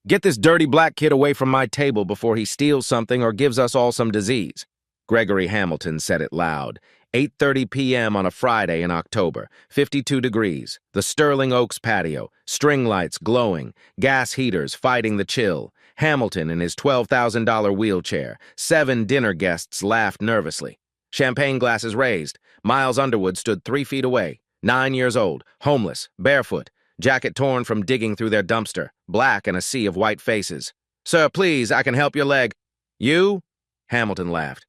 Get this dirty black kid away from my table before he steals something or gives us all some disease. Gregory Hamilton said it loud. 8:30 p.m. on a Friday in October, 52 degrees, the Sterling Oaks patio, string lights glowing, gas heaters fighting the chill, Hamilton in his $12,000 wheelchair, 7 dinner guests laughed nervously. Champagne glasses raised. Miles Underwood stood 3 feet away, 9 years old, homeless, barefoot, jacket torn from digging through their dumpster, black in a sea of white faces. "Sir, please, I can help your leg." "You?" Hamilton laughed.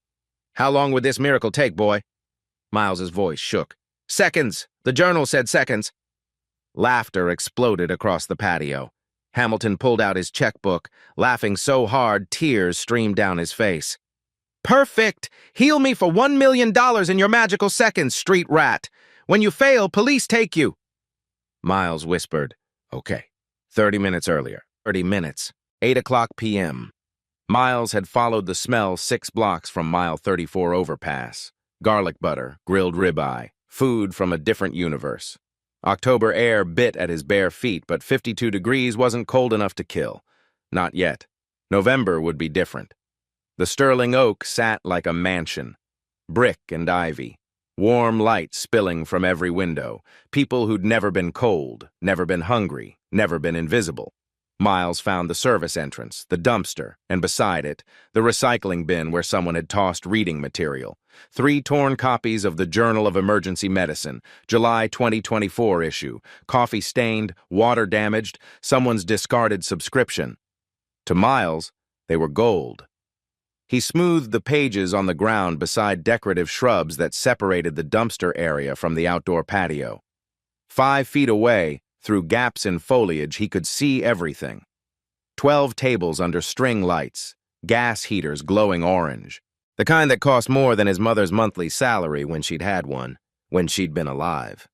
"How long would this miracle take, boy?" Miles's voice shook. "Seconds! The journal said seconds." Laughter exploded across the patio. Hamilton pulled out his checkbook, laughing so hard tears streamed down his face. "Perfect! Heal me for $1 million in your magical seconds, street rat! When you fail, police take you!" Miles whispered, "Okay, 30 minutes earlier. 30 minutes. 8 o'clock p.m. Miles had followed the smell 6 blocks from Mile 34 overpass. Garlic butter, grilled ribeye, food from a different universe. October air bit at his bare feet, but 52 degrees wasn't cold enough to kill. Not yet. November would be different. The Sterling Oak sat like a mansion. Brick and ivy. Warm light spilling from every window. People who'd never been cold, never been hungry, never been invisible. Miles found the service entrance, the dumpster, and beside it, the recycling bin where someone had tossed reading material. 3 torn copies of the Journal of Emergency Medicine, July 2024 issue, coffee-stained, water-damaged, someone's discarded subscription. To Miles, they were gold. He smoothed the pages on the ground beside decorative shrubs that separated the dumpster area from the outdoor patio. 5 feet away, through gaps in foliage, he could see everything. 12 tables under string lights, gas heaters glowing orange. The kind that cost more than his mother's monthly salary when she'd had one, when she'd been alive.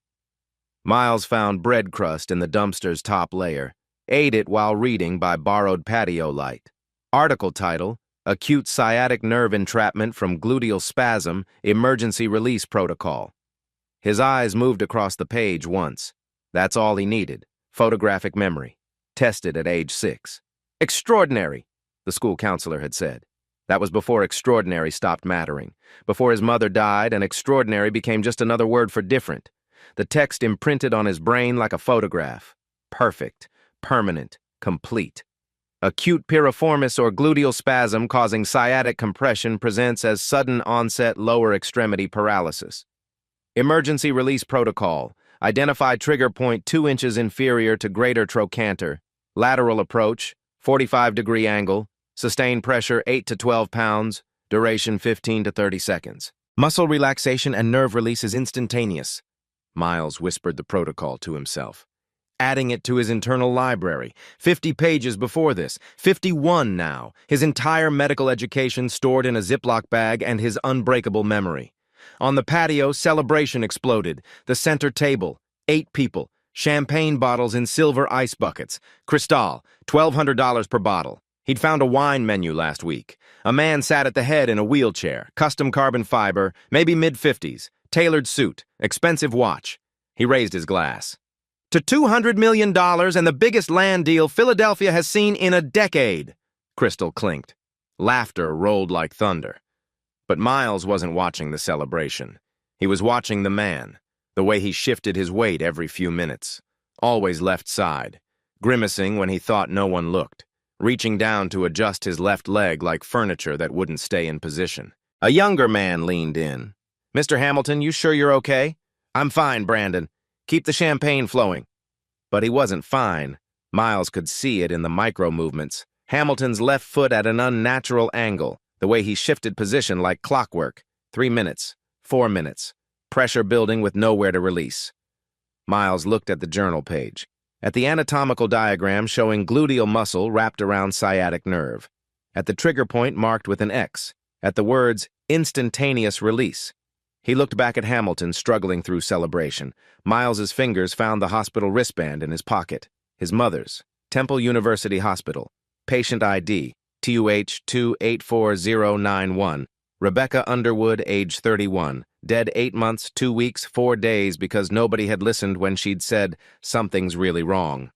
Miles found bread crust in the dumpster's top layer, ate it while reading by borrowed patio light. Article title, "Acute Sciatic Nerve Entrapment from Gluteal Spasm, Emergency Release Protocol." His eyes moved across the page once. That's all he needed. Photographic memory. Tested at age 6. "Extraordinary," the school counselor had said. That was before extraordinary stopped mattering. Before his mother died, and extraordinary became just another word for different. The text imprinted on his brain like a photograph. Perfect. Permanent. Complete. Acute piriformis or gluteal spasm causing sciatic compression presents as sudden onset lower extremity paralysis. Emergency release protocol. Identify trigger point 2 inches inferior to greater trochanter. Lateral approach, 45-degree angle. Sustained pressure 8 to 12 pounds. Duration 15 to 30 seconds. Muscle relaxation and nerve release is instantaneous. Miles whispered the protocol to himself, adding it to his internal library. 50 pages before this, 51 now. His entire medical education stored in a Ziploc bag and his unbreakable memory. On the patio, celebration exploded. The center table, 8 people, champagne bottles in silver ice buckets. Cristal, $1,200 per bottle. He'd found a wine menu last week. A man sat at the head in a wheelchair, custom carbon fiber, maybe mid-50s, tailored suit, expensive watch. He raised his glass. "To $200 million and the biggest land deal Philadelphia has seen in a decade," Crystal clinked. Laughter rolled like thunder. But Miles wasn't watching the celebration. He was watching the man, the way he shifted his weight every few minutes. Always left side, grimacing when he thought no one looked, reaching down to adjust his left leg like furniture that wouldn't stay in position. A younger man leaned in. "Mr. Hamilton, you sure you're okay?" "I'm fine, Brandon. Keep the champagne flowing." But he wasn't fine. Miles could see it in the micro-movements. Hamilton's left foot at an unnatural angle, the way he shifted position like clockwork. 3 minutes, 4 minutes, pressure building with nowhere to release. Miles looked at the journal page, at the anatomical diagram showing gluteal muscle wrapped around sciatic nerve, at the trigger point marked with an X, at the words instantaneous release. He looked back at Hamilton struggling through celebration. Miles's fingers found the hospital wristband in his pocket. His mother's, Temple University Hospital, patient ID, TUH 284091, Rebecca Underwood, age 31, dead 8 months, 2 weeks, 4 days because nobody had listened when she'd said, "Something's really wrong."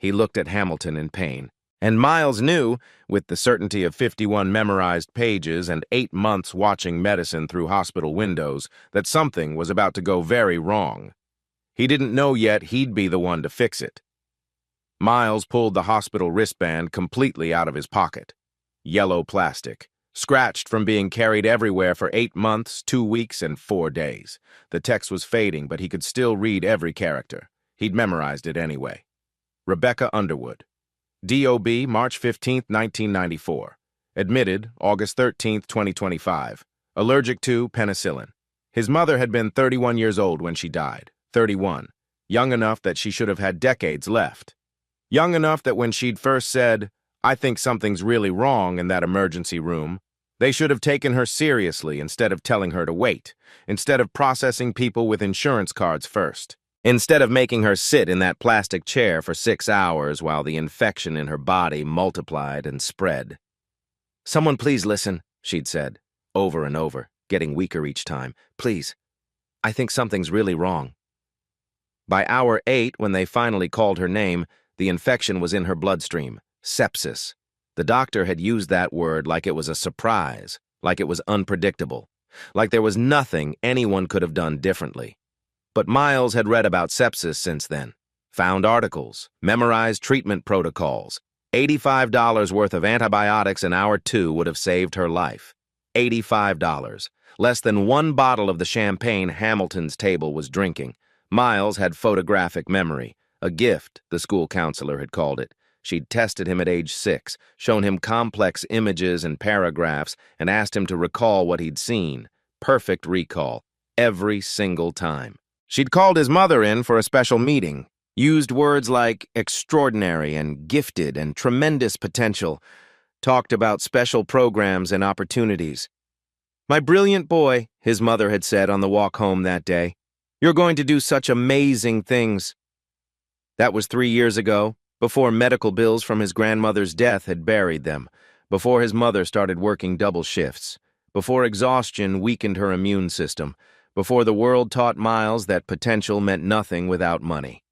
He looked at Hamilton in pain. And Miles knew, with the certainty of 51 memorized pages and 8 months watching medicine through hospital windows, that something was about to go very wrong. He didn't know yet he'd be the one to fix it. Miles pulled the hospital wristband completely out of his pocket. Yellow plastic, scratched from being carried everywhere for 8 months, 2 weeks, and 4 days. The text was fading, but he could still read every character. He'd memorized it anyway. Rebecca Underwood. DOB, March 15, 1994. Admitted, August 13, 2025. Allergic to penicillin. His mother had been 31 years old when she died. 31. Young enough that she should have had decades left. Young enough that when she'd first said, "I think something's really wrong in that emergency room," they should have taken her seriously instead of telling her to wait, instead of processing people with insurance cards first. Instead of making her sit in that plastic chair for 6 hours while the infection in her body multiplied and spread. "Someone please listen," she'd said, over and over, getting weaker each time. "Please, I think something's really wrong." By hour 8, when they finally called her name, the infection was in her bloodstream, sepsis. The doctor had used that word like it was a surprise, like it was unpredictable, like there was nothing anyone could have done differently. But Miles had read about sepsis since then, found articles, memorized treatment protocols. $85 worth of antibiotics in hour 2 would have saved her life. $85. Less than 1 bottle of the champagne Hamilton's table was drinking. Miles had photographic memory, a gift, the school counselor had called it. She'd tested him at age 6, shown him complex images and paragraphs, and asked him to recall what he'd seen. Perfect recall, every single time. She'd called his mother in for a special meeting, used words like extraordinary and gifted and tremendous potential, talked about special programs and opportunities. "My brilliant boy," his mother had said on the walk home that day, "you're going to do such amazing things." That was 3 years ago, before medical bills from his grandmother's death had buried them, before his mother started working double shifts, before exhaustion weakened her immune system, before the world taught Miles that potential meant nothing without money.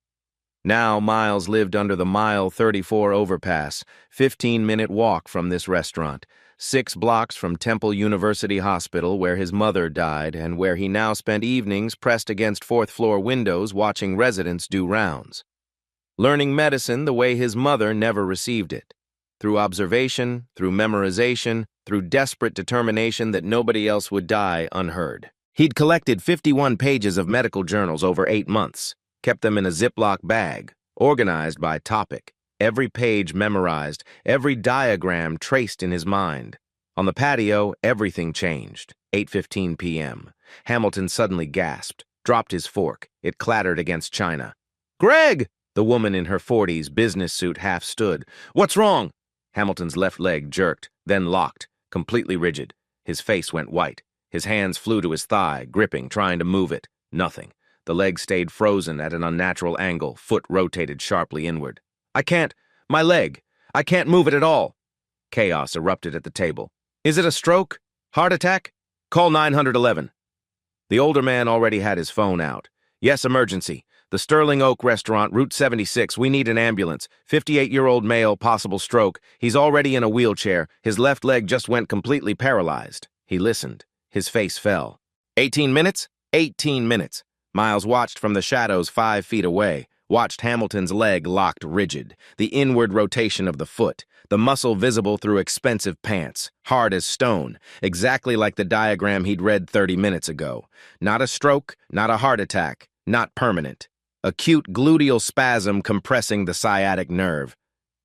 Now Miles lived under the Mile 34 overpass, 15-minute walk from this restaurant, 6 blocks from Temple University Hospital where his mother died and where he now spent evenings pressed against 4th-floor windows watching residents do rounds. Learning medicine the way his mother never received it. Through observation, through memorization, through desperate determination that nobody else would die unheard. He'd collected 51 pages of medical journals over 8 months, kept them in a Ziploc bag, organized by topic, every page memorized, every diagram traced in his mind. On the patio, everything changed. 8:15 p.m. Hamilton suddenly gasped, dropped his fork. It clattered against china. "Greg!" The woman in her 40s business suit half stood. "What's wrong?" Hamilton's left leg jerked, then locked, completely rigid. His face went white. His hands flew to his thigh, gripping, trying to move it. Nothing. The leg stayed frozen at an unnatural angle, foot rotated sharply inward. "I can't. My leg. I can't move it at all." Chaos erupted at the table. "Is it a stroke? Heart attack? Call 911. The older man already had his phone out. "Yes, emergency. The Sterling Oak Restaurant, Route 76. We need an ambulance. 58-year-old male, possible stroke. He's already in a wheelchair. His left leg just went completely paralyzed." He listened. His face fell. 18 minutes? 18 minutes. Miles watched from the shadows 5 feet away, watched Hamilton's leg locked rigid, the inward rotation of the foot, the muscle visible through expensive pants, hard as stone, exactly like the diagram he'd read 30 minutes ago. Not a stroke, not a heart attack, not permanent. Acute gluteal spasm compressing the sciatic nerve.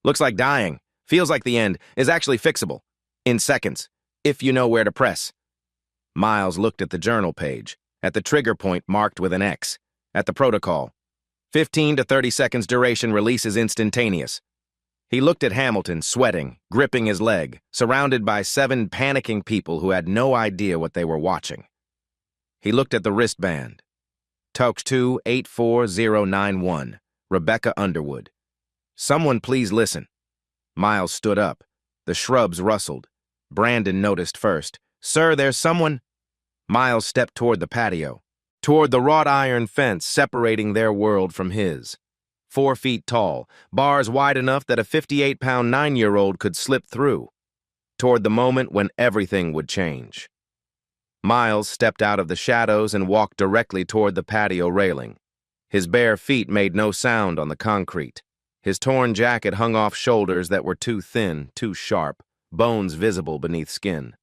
Looks like dying, feels like the end, is actually fixable. In seconds, if you know where to press. Miles looked at the journal page, at the trigger point marked with an X, at the protocol. 15 to 30 seconds duration, release is instantaneous. He looked at Hamilton, sweating, gripping his leg, surrounded by 7 panicking people who had no idea what they were watching. He looked at the wristband. Talks 284091, Rebecca Underwood. "Someone please listen." Miles stood up. The shrubs rustled. Brandon noticed first. "Sir, there's someone." Miles stepped toward the patio, toward the wrought iron fence separating their world from his. 4 feet tall, bars wide enough that a 58-pound 9-year-old could slip through, toward the moment when everything would change. Miles stepped out of the shadows and walked directly toward the patio railing. His bare feet made no sound on the concrete. His torn jacket hung off shoulders that were too thin, too sharp, bones visible beneath skin.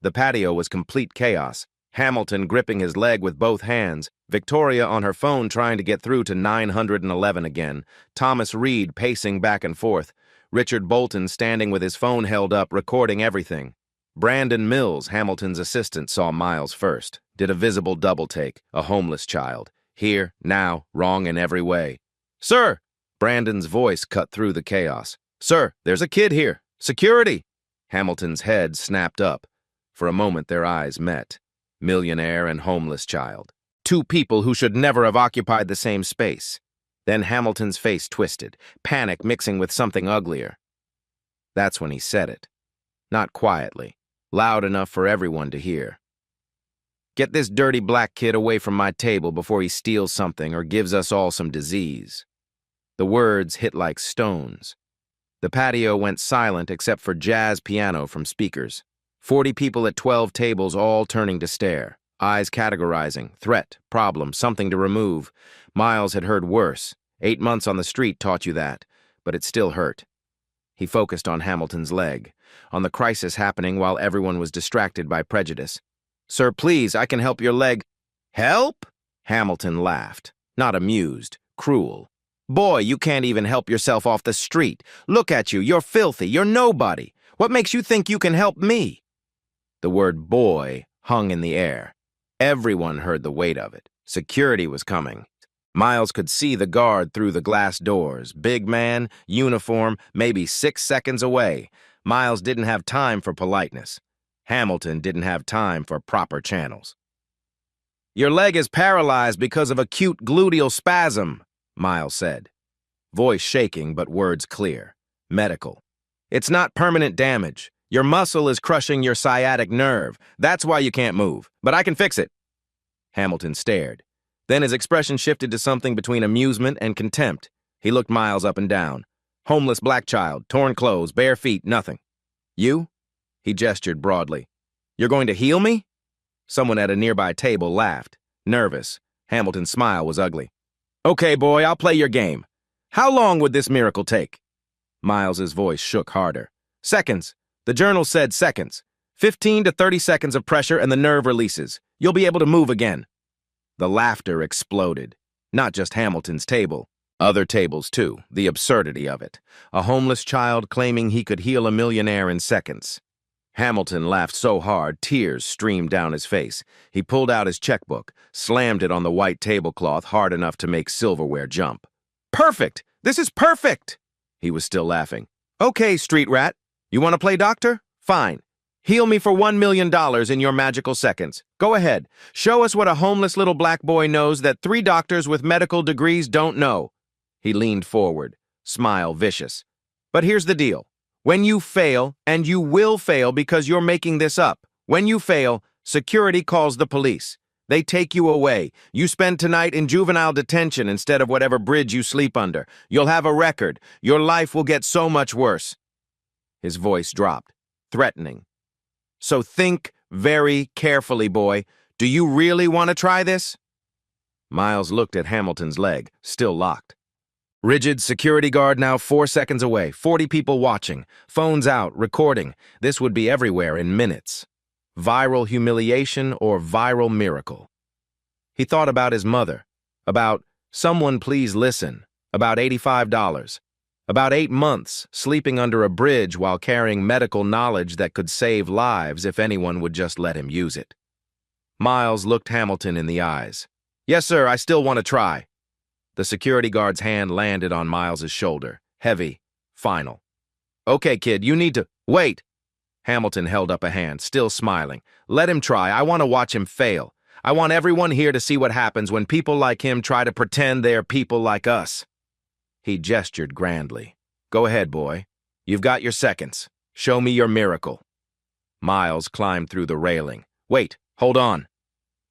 The patio was complete chaos. Hamilton gripping his leg with both hands, Victoria on her phone trying to get through to 911 again, Thomas Reed pacing back and forth, Richard Bolton standing with his phone held up recording everything. Brandon Mills, Hamilton's assistant, saw Miles first, did a visible double-take, a homeless child. Here, now, wrong in every way. "Sir!" Brandon's voice cut through the chaos. "Sir, there's a kid here. Security!" Hamilton's head snapped up. For a moment their eyes met. Millionaire and homeless child. Two people who should never have occupied the same space. Then Hamilton's face twisted, panic mixing with something uglier. That's when he said it. Not quietly. Loud enough for everyone to hear. "Get this dirty black kid away from my table before he steals something or gives us all some disease." The words hit like stones. The patio went silent except for jazz piano from speakers. 40 people at 12 tables all turning to stare, eyes categorizing, threat, problem, something to remove. Miles had heard worse. 8 months on the street taught you that, but it still hurt. He focused on Hamilton's leg, on the crisis happening while everyone was distracted by prejudice. "Sir, please, I can help your leg." "Help?" Hamilton laughed, not amused, cruel. "Boy, you can't even help yourself off the street. Look at you, you're filthy, you're nobody. What makes you think you can help me?" The word boy hung in the air. Everyone heard the weight of it. Security was coming. Miles could see the guard through the glass doors. Big man, uniform, maybe 6 seconds away. Miles didn't have time for politeness. Hamilton didn't have time for proper channels. "Your leg is paralyzed because of acute gluteal spasm," Miles said. Voice shaking, but words clear. Medical. "It's not permanent damage. Your muscle is crushing your sciatic nerve. That's why you can't move. But I can fix it." Hamilton stared. Then his expression shifted to something between amusement and contempt. He looked Miles up and down. Homeless black child, torn clothes, bare feet, nothing. "You?" He gestured broadly. "You're going to heal me?" Someone at a nearby table laughed. Nervous. Hamilton's smile was ugly. "Okay, boy, I'll play your game. How long would this miracle take?" Miles's voice shook harder. "Seconds. The journal said seconds. 15 to 30 seconds of pressure and the nerve releases. You'll be able to move again." The laughter exploded. Not just Hamilton's table. Other tables, too. The absurdity of it. A homeless child claiming he could heal a millionaire in seconds. Hamilton laughed so hard, tears streamed down his face. He pulled out his checkbook, slammed it on the white tablecloth hard enough to make silverware jump. "Perfect! This is perfect!" He was still laughing. "Okay, street rat. You want to play doctor? Fine. Heal me for $1 million in your magical seconds. Go ahead. Show us what a homeless little black boy knows that 3 doctors with medical degrees don't know." He leaned forward, smile vicious. "But here's the deal. When you fail, and you will fail because you're making this up, when you fail, security calls the police. They take you away. You spend tonight in juvenile detention instead of whatever bridge you sleep under. You'll have a record. Your life will get so much worse." His voice dropped, threatening. "So think very carefully, boy. Do you really want to try this?" Miles looked at Hamilton's leg, still locked. Rigid security guard now 4 seconds away, 40 people watching, phones out, recording. This would be everywhere in minutes. Viral humiliation or viral miracle. He thought about his mother, about "someone please listen," about $85, about 8 months sleeping under a bridge while carrying medical knowledge that could save lives if anyone would just let him use it. Miles looked Hamilton in the eyes. "Yes, sir, I still want to try." The security guard's hand landed on Miles's shoulder, heavy, final. "Okay, kid, you need to—" "Wait!" Hamilton held up a hand, still smiling. "Let him try. I want to watch him fail. I want everyone here to see what happens when people like him try to pretend they're people like us." He gestured grandly. "Go ahead, boy. You've got your seconds. Show me your miracle." Miles climbed through the railing. "Wait, hold on."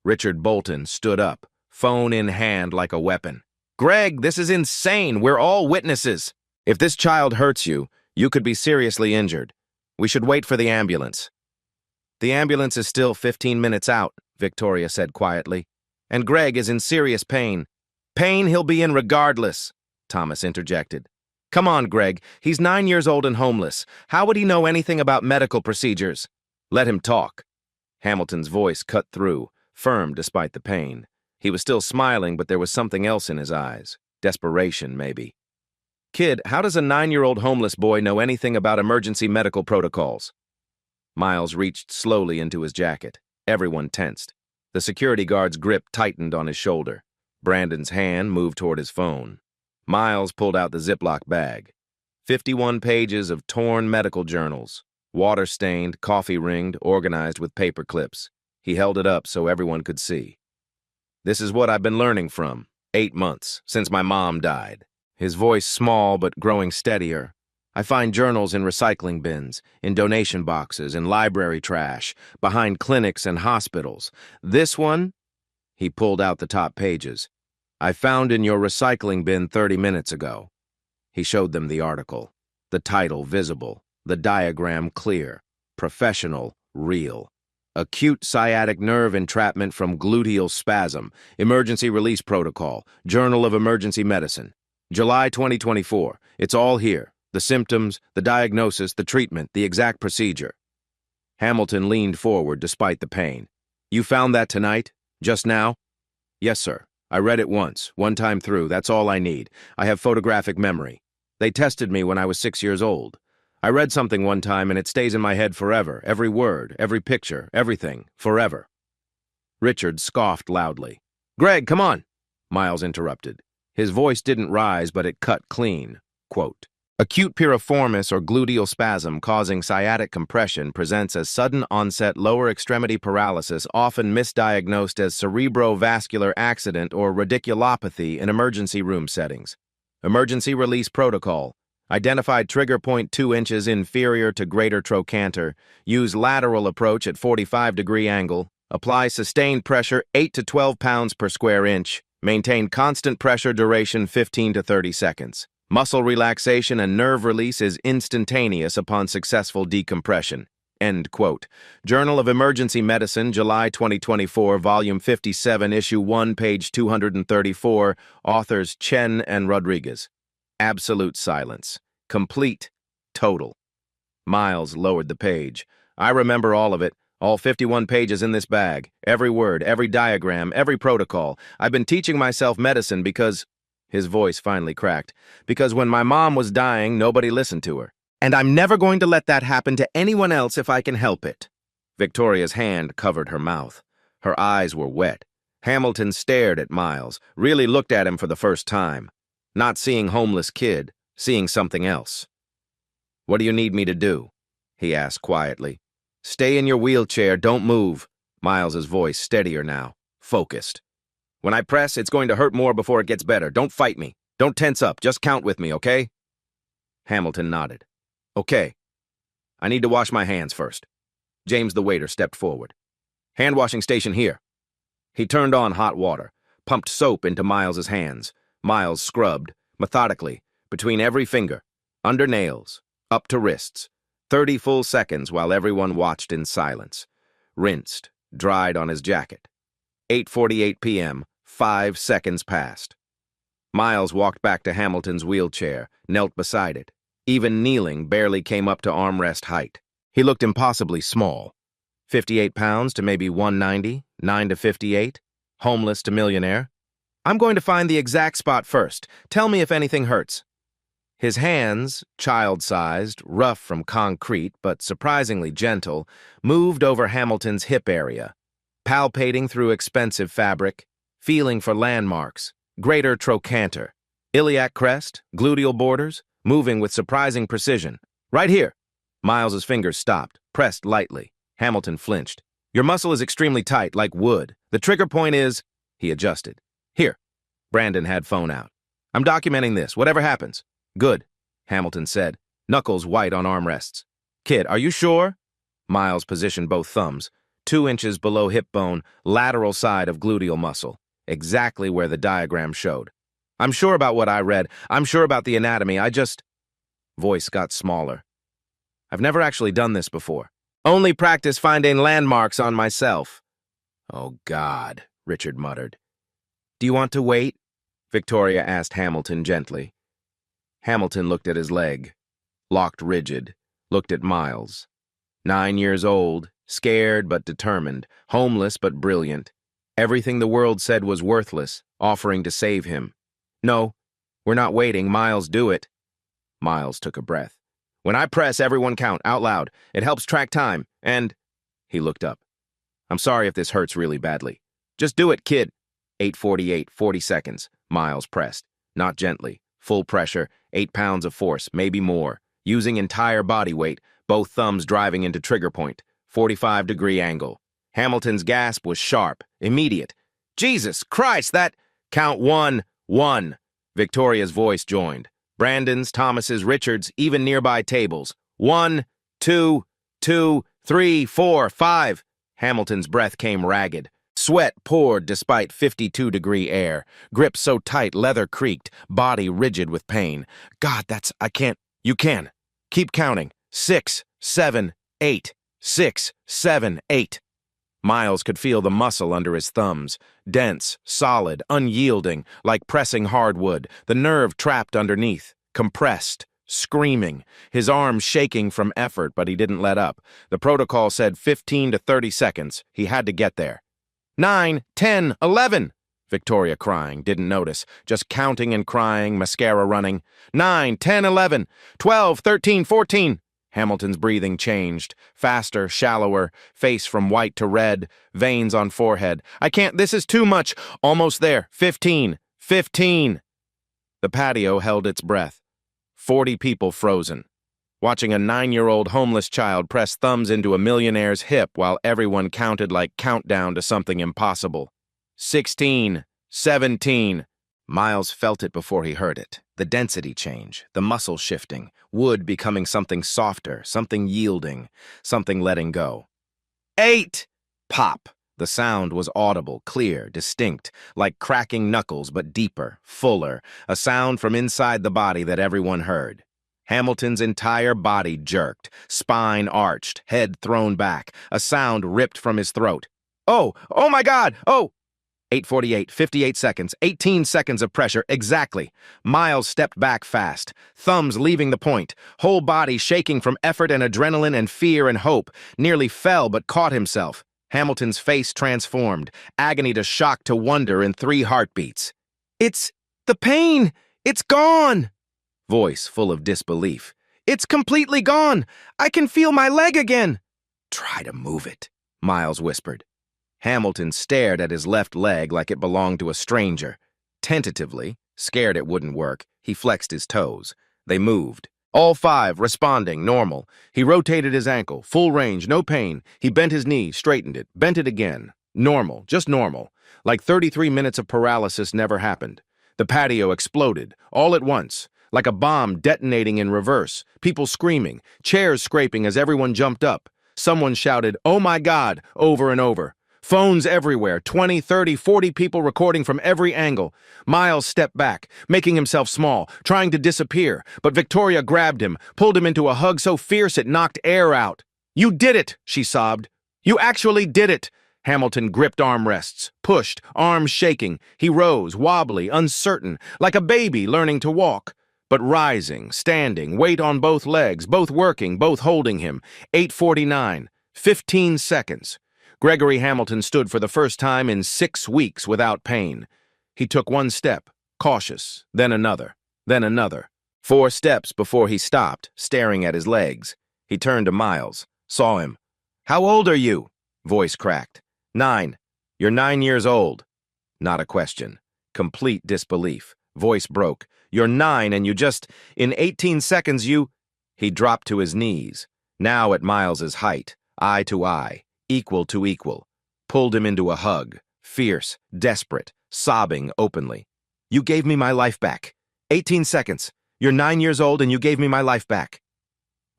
Richard Bolton stood up, phone in hand like a weapon. Greg, this is insane. We're all witnesses. If this child hurts you, you could be seriously injured. We should wait for the ambulance. The ambulance is still 15 minutes out, Victoria said quietly. And Greg is in serious pain. Pain he'll be in regardless, Thomas interjected. Come on, Greg. He's 9 years old and homeless. How would he know anything about medical procedures? Let him talk. Hamilton's voice cut through, firm despite the pain. He was still smiling, but there was something else in his eyes. Desperation, maybe. Kid, how does a 9-year-old homeless boy know anything about emergency medical protocols? Miles reached slowly into his jacket. Everyone tensed. The security guard's grip tightened on his shoulder. Brandon's hand moved toward his phone. Miles pulled out the Ziploc bag. 51 pages of torn medical journals, water-stained, coffee-ringed, organized with paper clips. He held it up so everyone could see. This is what I've been learning from. 8 months, since my mom died. His voice small but growing steadier. I find journals in recycling bins, in donation boxes, in library trash, behind clinics and hospitals. This one, he pulled out the top pages. I found in your recycling bin 30 minutes ago. He showed them the article. The title visible, the diagram clear. Professional, real. Acute sciatic nerve entrapment from gluteal spasm. Emergency release protocol. Journal of Emergency Medicine. July 2024. It's all here. The symptoms, the diagnosis, the treatment, the exact procedure. Hamilton leaned forward despite the pain. You found that tonight? Just now? Yes, sir. I read it once, one time through. That's all I need. I have photographic memory. They tested me when I was 6 years old. I read something one time and it stays in my head forever. Every word, every picture, everything, forever. Richard scoffed loudly. Greg, come on, Miles interrupted. His voice didn't rise, but it cut clean. Quote, acute piriformis or gluteal spasm causing sciatic compression presents as sudden onset lower extremity paralysis, often misdiagnosed as cerebrovascular accident or radiculopathy in emergency room settings. Emergency release protocol. Identified trigger point 2 inches inferior to greater trochanter. Use lateral approach at 45-degree angle. Apply sustained pressure 8 to 12 pounds per square inch. Maintain constant pressure duration 15 to 30 seconds. Muscle relaxation and nerve release is instantaneous upon successful decompression. End quote. Journal of Emergency Medicine, July 2024, Volume 57, Issue 1, page 234, authors Chen and Rodriguez. Absolute silence. Complete. Total. Miles lowered the page. I remember all of it. All 51 pages in this bag. Every word, every diagram, every protocol. I've been teaching myself medicine because... His voice finally cracked. Because when my mom was dying, nobody listened to her. And I'm never going to let that happen to anyone else if I can help it. Victoria's hand covered her mouth. Her eyes were wet. Hamilton stared at Miles, really looked at him for the first time. Not seeing homeless kid, seeing something else. What do you need me to do? He asked quietly. Stay in your wheelchair, don't move. Miles's voice steadier now, focused. When I press, it's going to hurt more before it gets better. Don't fight me. Don't tense up. Just count with me, okay? Hamilton nodded. Okay. I need to wash my hands first. James the waiter stepped forward. Hand washing station here. He turned on hot water, pumped soap into Miles's hands. Miles scrubbed, methodically, between every finger, under nails, up to wrists. 30 full seconds while everyone watched in silence. Rinsed, dried on his jacket. 8:48 p.m., 5 seconds passed. Miles walked back to Hamilton's wheelchair, knelt beside it. Even kneeling barely came up to armrest height. He looked impossibly small. 58 pounds to maybe 190, 9 to 58, homeless to millionaire. I'm going to find the exact spot first. Tell me if anything hurts. His hands, child-sized, rough from concrete, but surprisingly gentle, moved over Hamilton's hip area, palpating through expensive fabric, feeling for landmarks, greater trochanter, iliac crest, gluteal borders, moving with surprising precision. Right here. Miles's fingers stopped, pressed lightly. Hamilton flinched. Your muscle is extremely tight, like wood. The trigger point is... He adjusted. Here. Brandon had phone out. I'm documenting this, whatever happens. Good, Hamilton said, knuckles white on armrests. Kid, are you sure? Miles positioned both thumbs, 2 inches below hip bone, lateral side of gluteal muscle, exactly where the diagram showed. I'm sure about what I read. I'm sure about the anatomy. Voice got smaller. I've never actually done this before. Only practice finding landmarks on myself. Oh, God, Richard muttered. Do you want to wait? Victoria asked Hamilton gently. Hamilton looked at his leg, locked rigid, looked at Miles. 9 years old, scared but determined, homeless but brilliant. Everything the world said was worthless, offering to save him. No, we're not waiting. Miles, do it. Miles took a breath. When I press, everyone count, out loud. It helps track time, and... He looked up. I'm sorry if this hurts really badly. Just do it, kid. 8:48, 40 seconds. Miles pressed. Not gently. Full pressure, 8 pounds of force, maybe more. Using entire body weight, both thumbs driving into trigger point. 45-degree angle. Hamilton's gasp was sharp, immediate. Jesus Christ, that... Count 1, 1. Victoria's voice joined. Brandon's, Thomas's, Richard's, even nearby tables. 1, 2, 2, 3, 4, 5. Hamilton's breath came ragged. Sweat poured despite 52-degree air. Grip so tight, leather creaked, body rigid with pain. God, I can't. You can. Keep counting. 6, 7, 8. 6, 7, 8. Miles could feel the muscle under his thumbs. Dense, solid, unyielding, like pressing hardwood. The nerve trapped underneath. Compressed. Screaming. His arms shaking from effort, but he didn't let up. The protocol said 15 to 30 seconds. He had to get there. 9, 10, 11. Victoria crying, didn't notice. Just counting and crying, mascara running. 9, 10, 11, 12, 13, 14. Hamilton's breathing changed. Faster, shallower, face from white to red, veins on forehead. I can't, this is too much. Almost there. 15, 15. The patio held its breath. 40 people frozen. Watching a 9-year-old homeless child press thumbs into a millionaire's hip while everyone counted like countdown to something impossible. 16, 17. Miles felt it before he heard it. The density change, the muscle shifting, wood becoming something softer, something yielding, something letting go. 8! Pop! The sound was audible, clear, distinct, like cracking knuckles but deeper, fuller, a sound from inside the body that everyone heard. Hamilton's entire body jerked, spine arched, head thrown back, a sound ripped from his throat. Oh my God, oh! 8:48, 58 seconds, 18 seconds of pressure, exactly. Miles stepped back fast, thumbs leaving the point, whole body shaking from effort and adrenaline and fear and hope, nearly fell but caught himself. Hamilton's face transformed, agony to shock to wonder in 3 heartbeats. It's the pain! It's gone! Voice full of disbelief. It's completely gone! I can feel my leg again! Try to move it, Miles whispered. Hamilton stared at his left leg like it belonged to a stranger. Tentatively, scared it wouldn't work, he flexed his toes. They moved. All 5 responding, normal. He rotated his ankle, full range, no pain. He bent his knee, straightened it, bent it again. Normal, just normal. Like 33 minutes of paralysis never happened. The patio exploded, all at once. Like a bomb detonating in reverse. People screaming, chairs scraping as everyone jumped up. Someone shouted, "Oh my God," over and over. Phones everywhere, 20, 30, 40 people recording from every angle. Miles stepped back, making himself small, trying to disappear, but Victoria grabbed him, pulled him into a hug so fierce it knocked air out. "You did it," she sobbed. "You actually did it." Hamilton gripped armrests, pushed, arms shaking. He rose, wobbly, uncertain, like a baby learning to walk. But rising, standing, weight on both legs, both working, both holding him. 8:49, 15 seconds. Gregory Hamilton stood for the first time in 6 weeks without pain. He took 1 step, cautious, then another, then another. 4 steps before he stopped, staring at his legs. He turned to Miles, saw him. "How old are you?" Voice cracked. 9. "You're 9 years old." Not a question. Complete disbelief. Voice broke. "You're 9 and you just, in 18 seconds you..." He dropped to his knees, now at Miles's height, eye to eye. Equal to equal, pulled him into a hug, fierce, desperate, sobbing openly. "You gave me my life back. 18 seconds. You're 9 years old and you gave me my life back."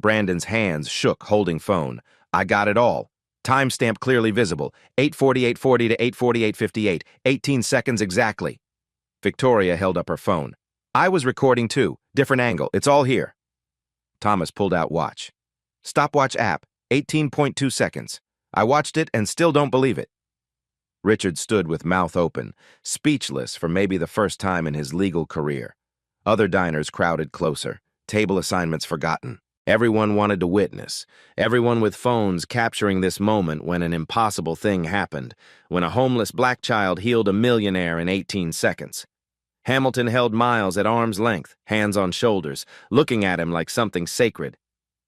Brandon's hands shook, holding phone. "I got it all. Timestamp clearly visible. 8:48:40 to 8:48:58. 18 seconds exactly." Victoria held up her phone. I was recording too. Different angle. It's all here. Thomas pulled out watch. Stopwatch app, 18.2 seconds. I watched it and still don't believe it. Richard stood with mouth open, speechless for maybe the first time in his legal career. Other diners crowded closer, table assignments forgotten. Everyone wanted to witness, everyone with phones capturing this moment when an impossible thing happened, when a homeless black child healed a millionaire in 18 seconds. Hamilton held Miles at arm's length, hands on shoulders, looking at him like something sacred.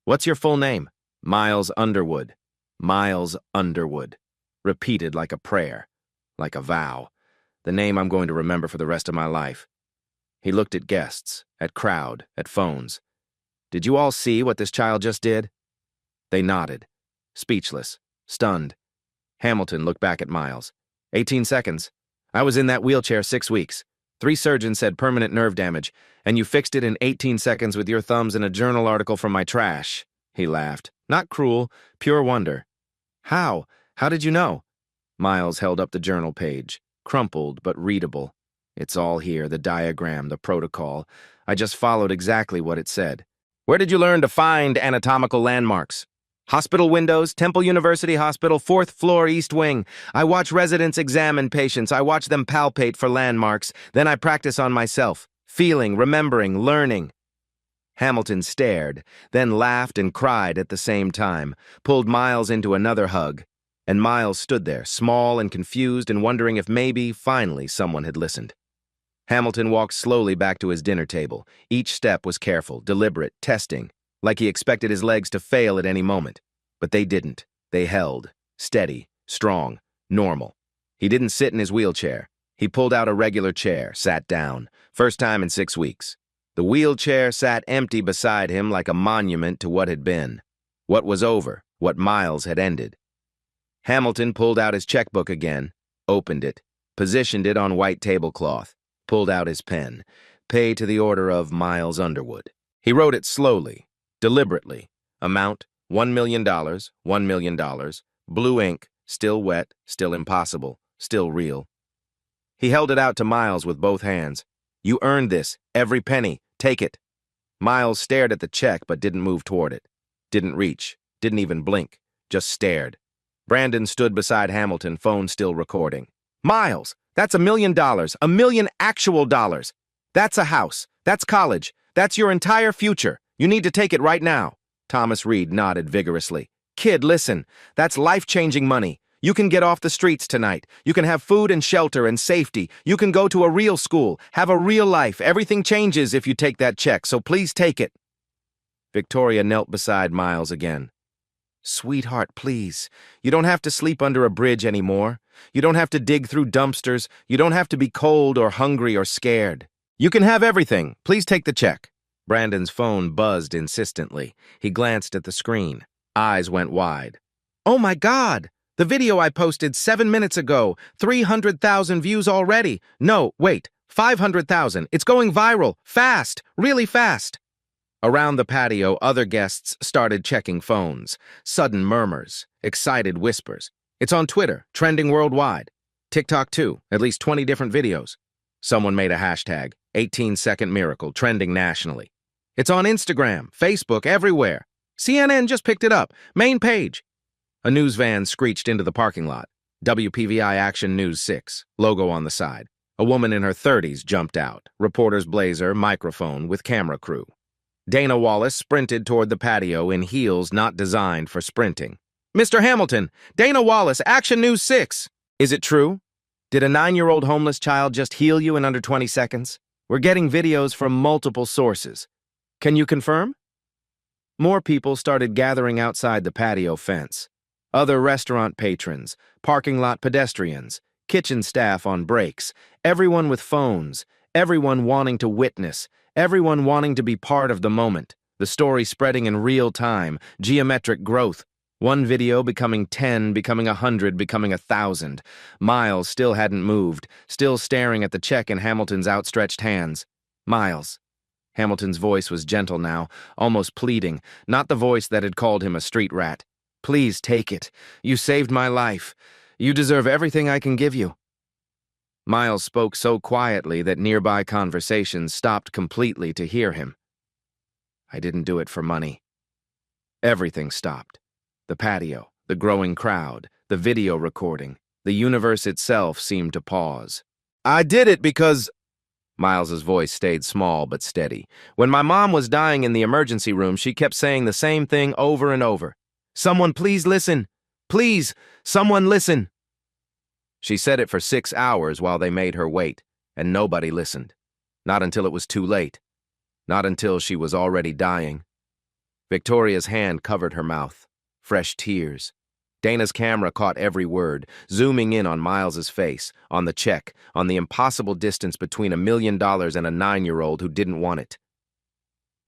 What's your full name? Miles Underwood. Miles Underwood. Repeated like a prayer, like a vow. The name I'm going to remember for the rest of my life. He looked at guests, at crowd, at phones. Did you all see what this child just did? They nodded, speechless, stunned. Hamilton looked back at Miles. 18 seconds. I was in that wheelchair 6 weeks. 3 surgeons said permanent nerve damage, and you fixed it in 18 seconds with your thumbs in a journal article from my trash. He laughed. Not cruel, pure wonder. How? How did you know? Miles held up the journal page, crumpled but readable. It's all here, the diagram, the protocol. I just followed exactly what it said. Where did you learn to find anatomical landmarks? Hospital windows, Temple University Hospital, 4th floor, East Wing. I watch residents examine patients. I watch them palpate for landmarks. Then I practice on myself, feeling, remembering, learning. Hamilton stared, then laughed and cried at the same time, pulled Miles into another hug. And Miles stood there, small and confused and wondering if maybe, finally, someone had listened. Hamilton walked slowly back to his dinner table. Each step was careful, deliberate, testing, like he expected his legs to fail at any moment. But they didn't. They held, steady, strong, normal. He didn't sit in his wheelchair. He pulled out a regular chair, sat down, first time in 6 weeks. The wheelchair sat empty beside him like a monument to what had been, what was over, what Miles had ended. Hamilton pulled out his checkbook again, opened it, positioned it on white tablecloth, pulled out his pen, pay to the order of Miles Underwood. He wrote it slowly, deliberately. Amount, $1 million, $1 million. Blue ink, still wet, still impossible, still real. He held it out to Miles with both hands. You earned this, every penny, take it. Miles stared at the check but didn't move toward it. Didn't reach, didn't even blink, just stared. Brandon stood beside Hamilton, phone still recording. Miles! That's $1 million, $1 million actual dollars. That's a house. That's college. That's your entire future. You need to take it right now. Thomas Reed nodded vigorously. Kid, listen. That's life-changing money. You can get off the streets tonight. You can have food and shelter and safety. You can go to a real school, have a real life. Everything changes if you take that check, so please take it. Victoria knelt beside Miles again. Sweetheart, please. You don't have to sleep under a bridge anymore. You don't have to dig through dumpsters. You don't have to be cold or hungry or scared. You can have everything. Please take the check. Brandon's phone buzzed insistently. He glanced at the screen. Eyes went wide. Oh my God! The video I posted 7 minutes ago. 300,000 views already. No, wait. 500,000. It's going viral. Fast. Really fast. Around the patio, other guests started checking phones. Sudden murmurs, excited whispers. It's on Twitter, trending worldwide. TikTok too, at least 20 different videos. Someone made a hashtag, 18-second miracle, trending nationally. It's on Instagram, Facebook, everywhere. CNN just picked it up, main page. A news van screeched into the parking lot. WPVI Action News 6, logo on the side. A woman in her 30s jumped out, reporter's blazer, microphone with camera crew. Dana Wallace sprinted toward the patio in heels not designed for sprinting. Mr. Hamilton, Dana Wallace, Action News 6. Is it true? Did a 9-year-old homeless child just heal you in under 20 seconds? We're getting videos from multiple sources. Can you confirm? More people started gathering outside the patio fence. Other restaurant patrons, parking lot pedestrians, kitchen staff on breaks, everyone with phones, everyone wanting to witness, everyone wanting to be part of the moment, the story spreading in real time, geometric growth. One video becoming 10, becoming 100, becoming 1,000. Miles still hadn't moved, still staring at the check in Hamilton's outstretched hands. Miles. Hamilton's voice was gentle now, almost pleading, not the voice that had called him a street rat. Please take it. You saved my life. You deserve everything I can give you. Miles spoke so quietly that nearby conversations stopped completely to hear him. I didn't do it for money. Everything stopped. The patio, the growing crowd, the video recording. The universe itself seemed to pause. I did it because... Miles's voice stayed small but steady. When my mom was dying in the emergency room, she kept saying the same thing over and over. Someone please listen. Please, someone listen. She said it for 6 hours while they made her wait, and nobody listened. Not until it was too late. Not until she was already dying. Victoria's hand covered her mouth. Fresh tears. Dana's camera caught every word, zooming in on Miles's face, on the check, on the impossible distance between $1 million and a 9-year-old who didn't want it.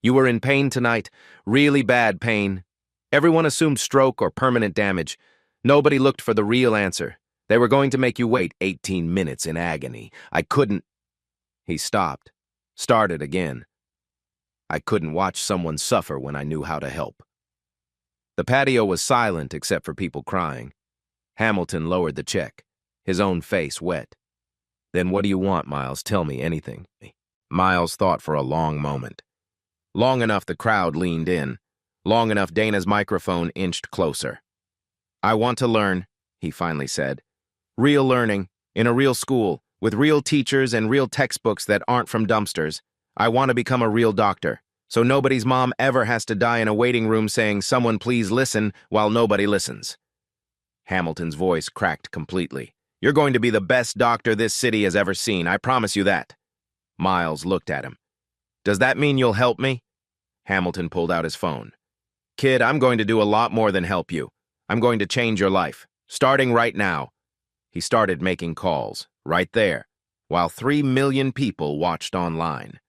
You were in pain tonight, really bad pain. Everyone assumed stroke or permanent damage. Nobody looked for the real answer. They were going to make you wait 18 minutes in agony. I couldn't... He stopped. Started again. I couldn't watch someone suffer when I knew how to help. The patio was silent except for people crying. Hamilton lowered the check, his own face wet. Then what do you want, Miles? Tell me anything. Miles thought for a long moment. Long enough the crowd leaned in. Long enough Dana's microphone inched closer. I want to learn, he finally said. Real learning, in a real school, with real teachers and real textbooks that aren't from dumpsters. I want to become a real doctor, so nobody's mom ever has to die in a waiting room saying, someone please listen, while nobody listens. Hamilton's voice cracked completely. You're going to be the best doctor this city has ever seen, I promise you that. Miles looked at him. Does that mean you'll help me? Hamilton pulled out his phone. Kid, I'm going to do a lot more than help you. I'm going to change your life, starting right now. He started making calls, right there, while 3 million people watched online.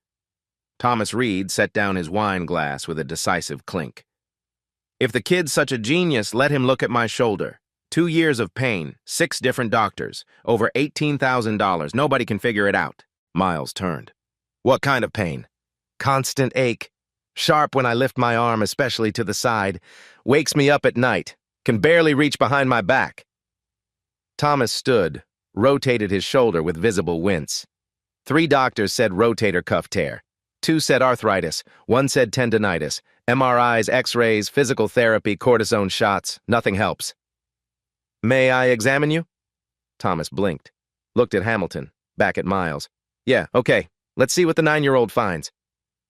Thomas Reed set down his wine glass with a decisive clink. If the kid's such a genius, let him look at my shoulder. 2 years of pain, 6 different doctors, over $18,000. Nobody can figure it out. Miles turned. What kind of pain? Constant ache. Sharp when I lift my arm, especially to the side. Wakes me up at night. Can barely reach behind my back. Thomas stood, rotated his shoulder with visible wince. 3 doctors said rotator cuff tear. 2 said arthritis. 1 said tendinitis. MRIs, X-rays, physical therapy, cortisone shots. Nothing helps. May I examine you? Thomas blinked. Looked at Hamilton. Back at Miles. Yeah, okay. Let's see what the 9-year-old finds.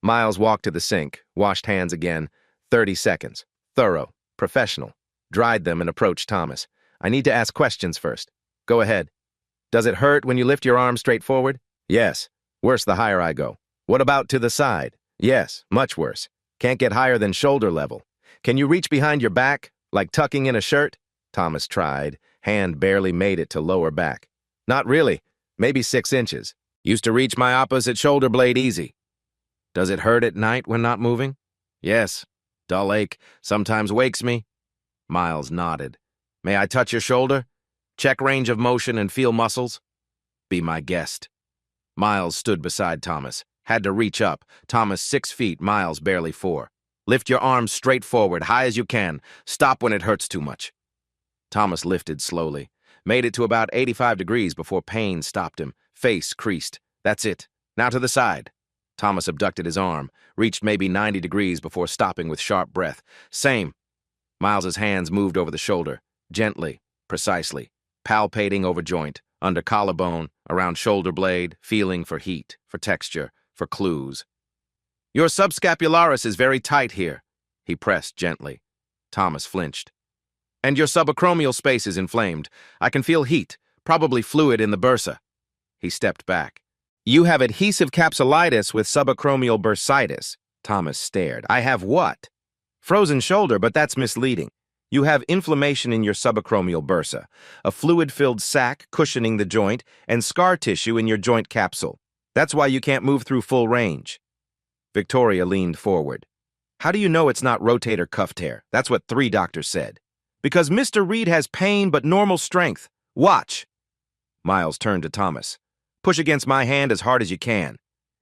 Miles walked to the sink, washed hands again. 30 seconds. Thorough. Professional. Dried them and approached Thomas. I need to ask questions first. Go ahead. Does it hurt when you lift your arm straight forward? Yes. Worse the higher I go. What about to the side? Yes, much worse. Can't get higher than shoulder level. Can you reach behind your back, like tucking in a shirt? Thomas tried. Hand barely made it to lower back. Not really. Maybe 6 inches. Used to reach my opposite shoulder blade easy. Does it hurt at night when not moving? Yes. Dull ache. Sometimes wakes me. Miles nodded. May I touch your shoulder? Check range of motion and feel muscles? Be my guest. Miles stood beside Thomas. Had to reach up. Thomas 6 feet, Miles barely 4. Lift your arms straight forward, high as you can. Stop when it hurts too much. Thomas lifted slowly. Made it to about 85 degrees before pain stopped him. Face creased. That's it. Now to the side. Thomas abducted his arm. Reached maybe 90 degrees before stopping with sharp breath. Same. Miles's hands moved over the shoulder. Gently, precisely, palpating over joint, under collarbone, around shoulder blade, feeling for heat, for texture, for clues. Your subscapularis is very tight here, he pressed gently. Thomas flinched. And your subacromial space is inflamed. I can feel heat, probably fluid in the bursa. He stepped back. You have adhesive capsulitis with subacromial bursitis. Thomas stared. I have what? Frozen shoulder, but that's misleading. You have inflammation in your subacromial bursa, a fluid-filled sac cushioning the joint, and scar tissue in your joint capsule. That's why you can't move through full range. Victoria leaned forward. How do you know it's not rotator cuff tear? That's what 3 doctors said. Because Mr. Reed has pain but normal strength. Watch. Miles turned to Thomas. Push against my hand as hard as you can.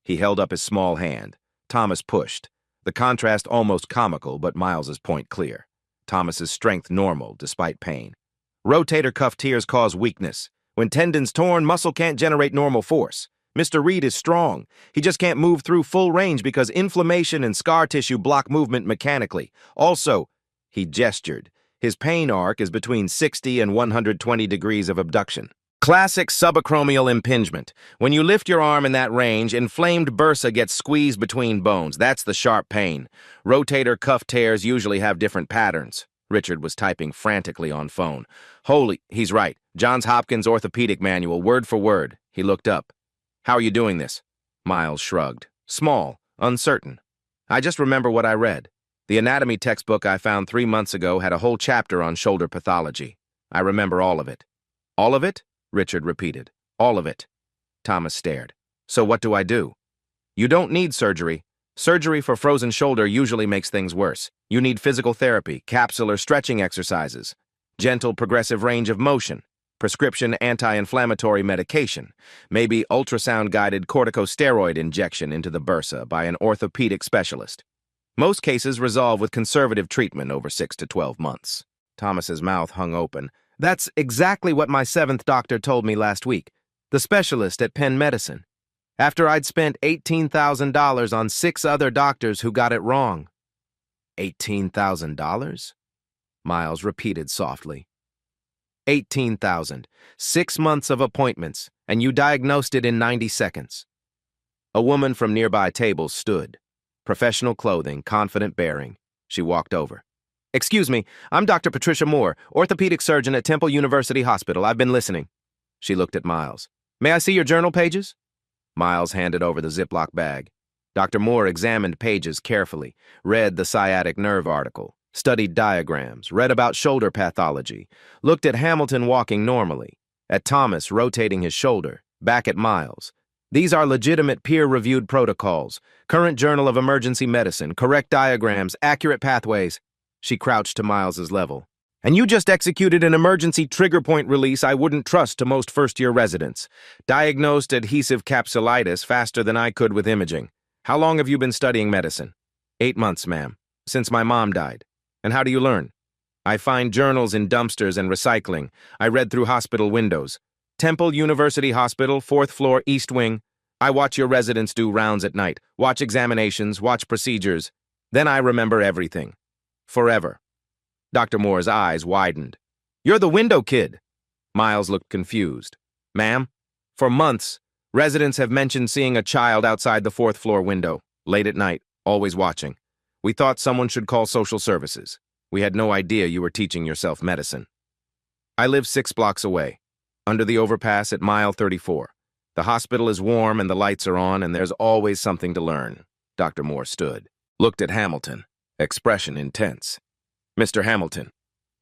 He held up his small hand. Thomas pushed. The contrast almost comical, but Miles's point clear. Thomas's strength normal, despite pain. Rotator cuff tears cause weakness. When tendon's torn, muscle can't generate normal force. Mr. Reed is strong. He just can't move through full range because inflammation and scar tissue block movement mechanically. Also, he gestured. His pain arc is between 60 and 120 degrees of abduction. Classic subacromial impingement. When you lift your arm in that range, inflamed bursa gets squeezed between bones. That's the sharp pain. Rotator cuff tears usually have different patterns. Richard was typing frantically on phone. Holy, he's right. Johns Hopkins Orthopedic Manual, word for word. He looked up. How are you doing this? Miles shrugged. Small, uncertain. I just remember what I read. The anatomy textbook I found 3 months ago had a whole chapter on shoulder pathology. I remember all of it. All of it? Richard repeated. All of it. Thomas stared. So what do I do? You don't need surgery. Surgery for frozen shoulder usually makes things worse. You need physical therapy, capsular stretching exercises, gentle progressive range of motion, prescription anti-inflammatory medication, maybe ultrasound-guided corticosteroid injection into the bursa by an orthopedic specialist. Most cases resolve with conservative treatment over 6 to 12 months. Thomas's mouth hung open. That's exactly what my 7th doctor told me last week, the specialist at Penn Medicine, after I'd spent $18,000 on 6 other doctors who got it wrong. $18,000? Miles repeated softly. 18,000. 6 months of appointments, and you diagnosed it in 90 seconds. A woman from nearby tables stood. Professional clothing, confident bearing. She walked over. Excuse me, I'm Dr. Patricia Moore, orthopedic surgeon at Temple University Hospital. I've been listening. She looked at Miles. May I see your journal pages? Miles handed over the Ziploc bag. Dr. Moore examined pages carefully, read the sciatic nerve article, studied diagrams, read about shoulder pathology, looked at Hamilton walking normally, at Thomas rotating his shoulder, back at Miles. These are legitimate peer-reviewed protocols, current Journal of Emergency Medicine, correct diagrams, accurate pathways. She crouched to Miles's level. And you just executed an emergency trigger point release I wouldn't trust to most first-year residents. Diagnosed adhesive capsulitis faster than I could with imaging. How long have you been studying medicine? 8 months, ma'am. Since my mom died. And how do you learn? I find journals in dumpsters and recycling. I read through hospital windows. Temple University Hospital, 4th floor, East Wing. I watch your residents do rounds at night, watch examinations, watch procedures. Then I remember everything. Forever. Dr. Moore's eyes widened. You're the window kid. Miles looked confused. Ma'am, for months, residents have mentioned seeing a child outside the 4th floor window, late at night, always watching. We thought someone should call social services. We had no idea you were teaching yourself medicine. I live 6 blocks away, under the overpass at mile 34. The hospital is warm and the lights are on and there's always something to learn. Dr. Moore stood, looked at Hamilton, expression intense. Mr. Hamilton,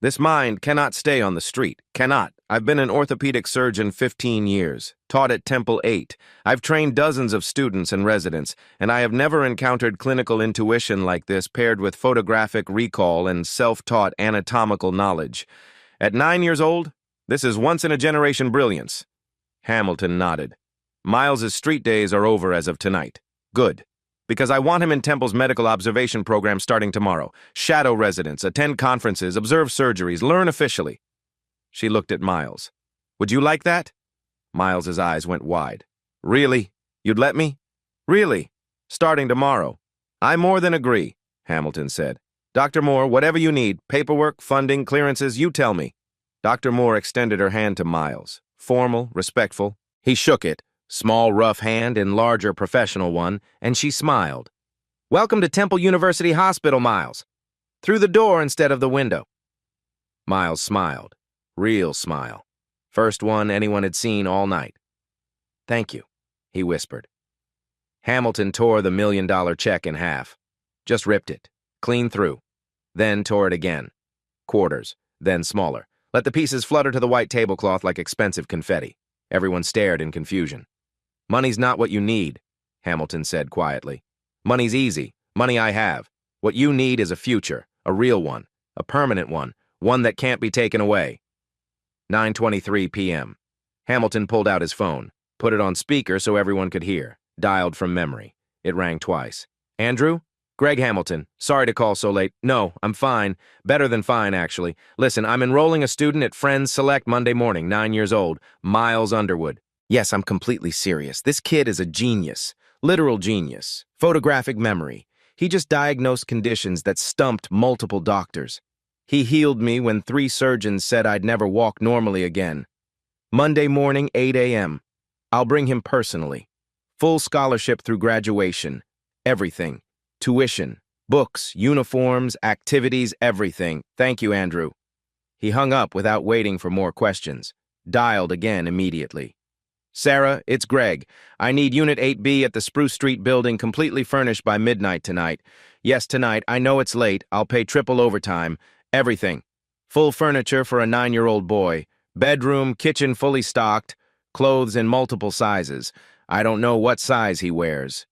this mind cannot stay on the street, cannot. I've been an orthopedic surgeon 15 years, taught at Temple 8. I've trained dozens of students and residents, and I have never encountered clinical intuition like this paired with photographic recall and self-taught anatomical knowledge. At 9 years old, this is once-in-a-generation brilliance. Hamilton nodded. Miles's street days are over as of tonight. Good. Because I want him in Temple's medical observation program starting tomorrow. Shadow residents, attend conferences, observe surgeries, learn officially. She looked at Miles. Would you like that? Miles's eyes went wide. Really? You'd let me? Really? Starting tomorrow. I more than agree, Hamilton said. Dr. Moore, whatever you need, paperwork, funding, clearances, you tell me. Dr. Moore extended her hand to Miles. Formal, respectful. He shook it. Small, rough hand and larger, professional one, and she smiled. Welcome to Temple University Hospital, Miles. Through the door instead of the window. Miles smiled. Real smile. First one anyone had seen all night. Thank you, he whispered. Hamilton tore the $1 million check in half. Just ripped it. Clean through. Then tore it again. Quarters, then smaller. Let the pieces flutter to the white tablecloth like expensive confetti. Everyone stared in confusion. Money's not what you need, Hamilton said quietly. Money's easy. Money I have. What you need is a future, a real one, a permanent one that can't be taken away. 9:23 p.m. Hamilton pulled out his phone, put it on speaker so everyone could hear, dialed from memory. It rang twice. Andrew? Greg Hamilton. Sorry to call so late. No, I'm fine. Better than fine, actually. Listen, I'm enrolling a student at Friends Select Monday morning, 9 years old. Miles Underwood. Yes, I'm completely serious. This kid is a genius. Literal genius. Photographic memory. He just diagnosed conditions that stumped multiple doctors. He healed me when 3 surgeons said I'd never walk normally again. Monday morning, 8 a.m. I'll bring him personally. Full scholarship through graduation. Everything. Tuition, books, uniforms, activities, everything. Thank you, Andrew. He hung up without waiting for more questions. Dialed again immediately. Sarah, it's Greg. I need Unit 8B at the Spruce Street building completely furnished by midnight tonight. Yes, tonight. I know it's late. I'll pay triple overtime. Everything. Full furniture for a 9-year-old boy. Bedroom, kitchen fully stocked. Clothes in multiple sizes. I don't know what size he wears.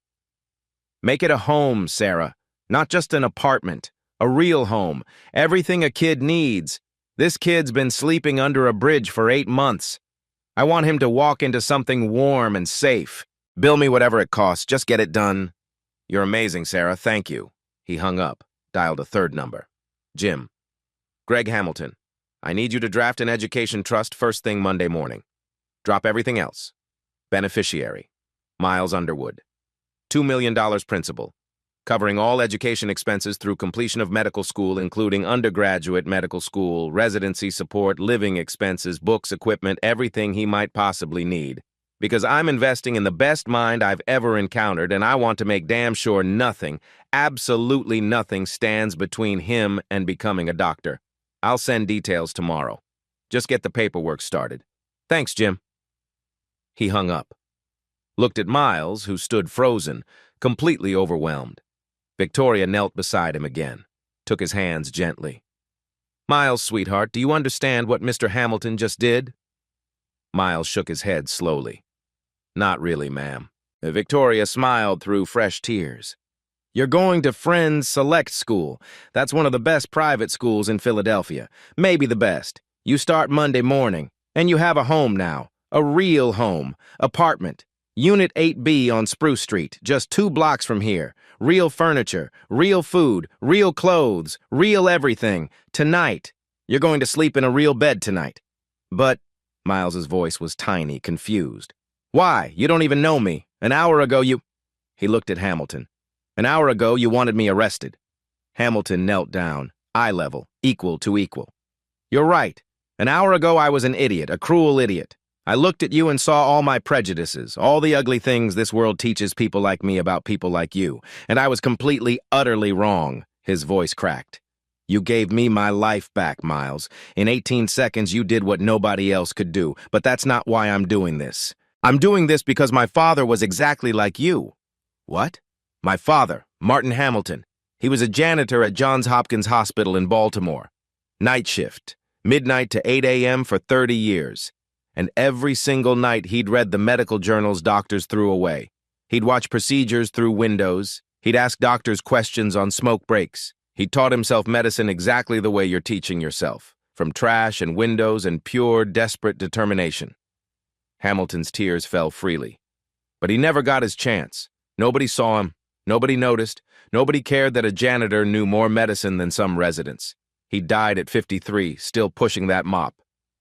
Make it a home, Sarah. Not just an apartment. A real home. Everything a kid needs. This kid's been sleeping under a bridge for 8 months. I want him to walk into something warm and safe. Bill me whatever it costs. Just get it done. You're amazing, Sarah. Thank you. He hung up, dialed a third number. Jim. Greg Hamilton. I need you to draft an education trust first thing Monday morning. Drop everything else. Beneficiary. Miles Underwood. $2 million principal, covering all education expenses through completion of medical school, including undergraduate medical school, residency support, living expenses, books, equipment, everything he might possibly need. Because I'm investing in the best mind I've ever encountered, and I want to make damn sure nothing, absolutely nothing, stands between him and becoming a doctor. I'll send details tomorrow. Just get the paperwork started. Thanks, Jim. He hung up. Looked at Miles, who stood frozen, completely overwhelmed. Victoria knelt beside him again, took his hands gently. Miles, sweetheart, do you understand what Mr. Hamilton just did? Miles shook his head slowly. Not really, ma'am. Victoria smiled through fresh tears. You're going to Friends Select School. That's one of the best private schools in Philadelphia. Maybe the best. You start Monday morning, and you have a home now. A real home. Apartment. Unit 8B on Spruce Street, just 2 blocks from here. Real furniture, real food, real clothes, real everything. Tonight. You're going to sleep in a real bed tonight. But, Miles's voice was tiny, confused. Why? You don't even know me. An hour ago you... He looked at Hamilton. An hour ago you wanted me arrested. Hamilton knelt down, eye level, equal to equal. You're right. An hour ago I was an idiot, a cruel idiot. I looked at you and saw all my prejudices, all the ugly things this world teaches people like me about people like you, and I was completely, utterly wrong. His voice cracked. You gave me my life back, Miles. In 18 seconds, you did what nobody else could do, but that's not why I'm doing this. I'm doing this because my father was exactly like you. What? My father, Martin Hamilton. He was a janitor at Johns Hopkins Hospital in Baltimore. Night shift, midnight to 8 a.m. for 30 years. And every single night he'd read the medical journals doctors threw away. He'd watch procedures through windows. He'd ask doctors questions on smoke breaks. He taught himself medicine exactly the way you're teaching yourself, from trash and windows and pure, desperate determination. Hamilton's tears fell freely. But he never got his chance. Nobody saw him. Nobody noticed. Nobody cared that a janitor knew more medicine than some residents. He died at 53, still pushing that mop.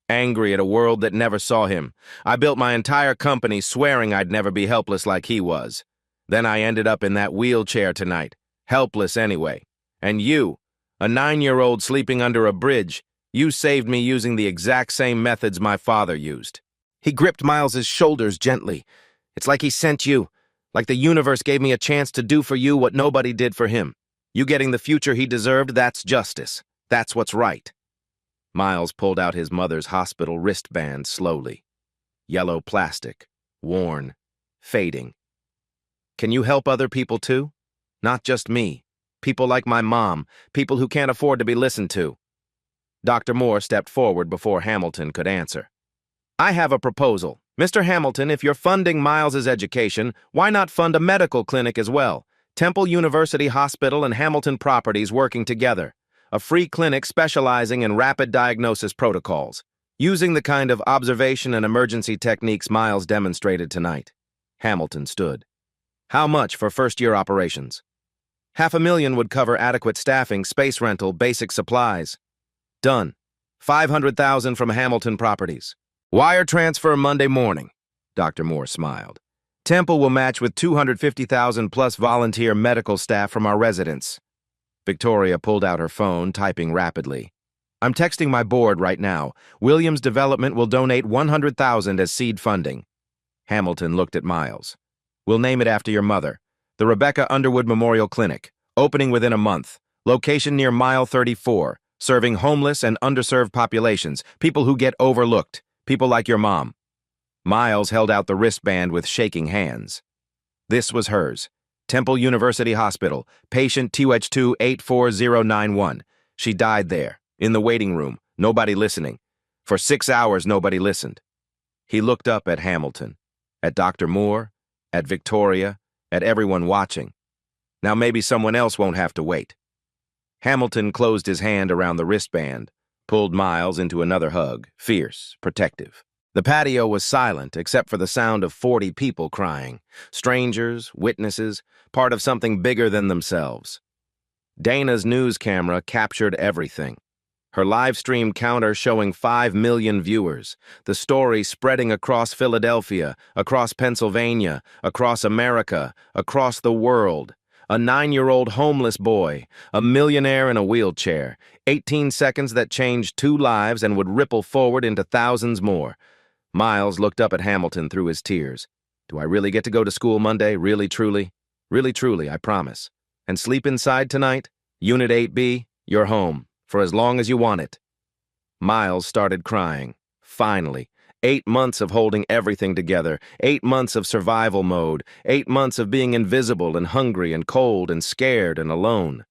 Angry at a world that never saw him. I built my entire company swearing I'd never be helpless like he was. Then I ended up in that wheelchair tonight, helpless anyway. And you, a 9-year-old sleeping under a bridge, you saved me using the exact same methods my father used. He gripped Miles's shoulders gently. It's like he sent you, like the universe gave me a chance to do for you what nobody did for him. You getting the future he deserved, that's justice. That's what's right. Miles pulled out his mother's hospital wristband slowly. Yellow plastic, worn, fading. Can you help other people too? Not just me. People like my mom, people who can't afford to be listened to. Dr. Moore stepped forward before Hamilton could answer. I have a proposal. Mr. Hamilton, if you're funding Miles's education, why not fund a medical clinic as well? Temple University Hospital and Hamilton Properties working together. A free clinic specializing in rapid diagnosis protocols, using the kind of observation and emergency techniques Miles demonstrated tonight. Hamilton stood. How much for first-year operations? $500,000 would cover adequate staffing, space rental, basic supplies. Done. $500,000 from Hamilton Properties. Wire transfer Monday morning. Dr. Moore smiled. Temple will match with $250,000 plus volunteer medical staff from our residents. Victoria pulled out her phone, typing rapidly. I'm texting my board right now. Williams Development will donate $100,000 as seed funding. Hamilton looked at Miles. We'll name it after your mother. The Rebecca Underwood Memorial Clinic. Opening within a month. Location near Mile 34. Serving homeless and underserved populations. People who get overlooked. People like your mom. Miles held out the wristband with shaking hands. This was hers. Temple University Hospital. Patient TH2 84091. She died there. In the waiting room. Nobody listening. For 6 hours, nobody listened. He looked up at Hamilton. At Dr. Moore. At Victoria. At everyone watching. Now maybe someone else won't have to wait. Hamilton closed his hand around the wristband, pulled Miles into another hug, fierce, protective. The patio was silent except for the sound of 40 people crying, strangers, witnesses, part of something bigger than themselves. Dana's news camera captured everything. Her live stream counter showing 5 million viewers, the story spreading across Philadelphia, across Pennsylvania, across America, across the world. A 9-year-old homeless boy, a millionaire in a wheelchair, 18 seconds that changed 2 lives and would ripple forward into thousands more. Miles looked up at Hamilton through his tears. Do I really get to go to school Monday? Really, truly? Really, truly, I promise. And sleep inside tonight? Unit 8B, you're home. For as long as you want it. Miles started crying. Finally. 8 months of holding everything together. 8 months of survival mode. 8 months of being invisible and hungry and cold and scared and alone.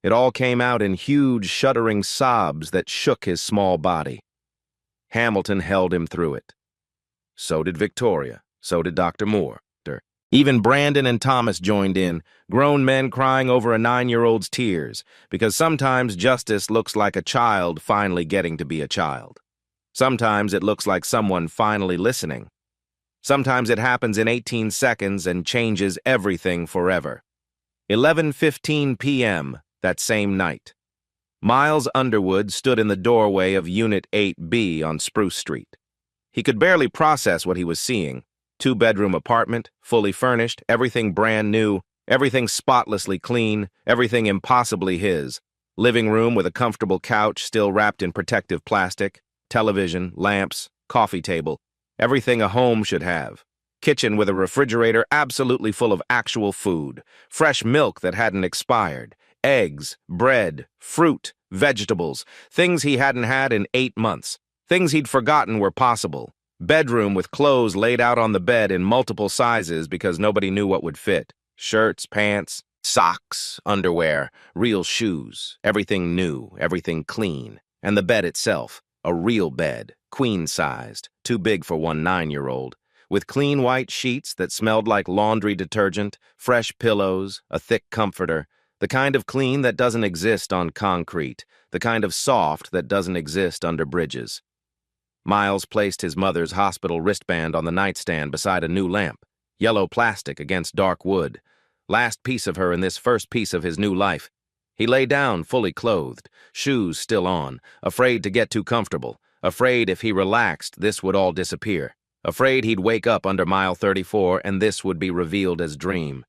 It all came out in huge, shuddering sobs that shook his small body. Hamilton held him through it. So did Victoria. So did Dr. Moore. Even Brandon and Thomas joined in, grown men crying over a 9-year-old's tears, because sometimes justice looks like a child finally getting to be a child. Sometimes it looks like someone finally listening. Sometimes it happens in 18 seconds and changes everything forever. 11:15 p.m. that same night. Miles Underwood stood in the doorway of Unit 8B on Spruce Street. He could barely process what he was seeing. 2-bedroom apartment, fully furnished, everything brand new, everything spotlessly clean, everything impossibly his. Living room with a comfortable couch still wrapped in protective plastic, television, lamps, coffee table, everything a home should have. Kitchen with a refrigerator absolutely full of actual food, fresh milk that hadn't expired, eggs, bread, fruit, vegetables, things he hadn't had in 8 months, things he'd forgotten were possible. Bedroom with clothes laid out on the bed in multiple sizes because nobody knew what would fit. Shirts, pants, socks, underwear, real shoes, everything new, everything clean. And the bed itself, a real bed, queen-sized, too big for one 9-year-old, with clean white sheets that smelled like laundry detergent, fresh pillows, a thick comforter, the kind of clean that doesn't exist on concrete, the kind of soft that doesn't exist under bridges. Miles placed his mother's hospital wristband on the nightstand beside a new lamp, yellow plastic against dark wood. Last piece of her in this first piece of his new life. He lay down fully clothed, shoes still on, afraid to get too comfortable, afraid if he relaxed this would all disappear, afraid he'd wake up under Mile 34 and this would be revealed as dream.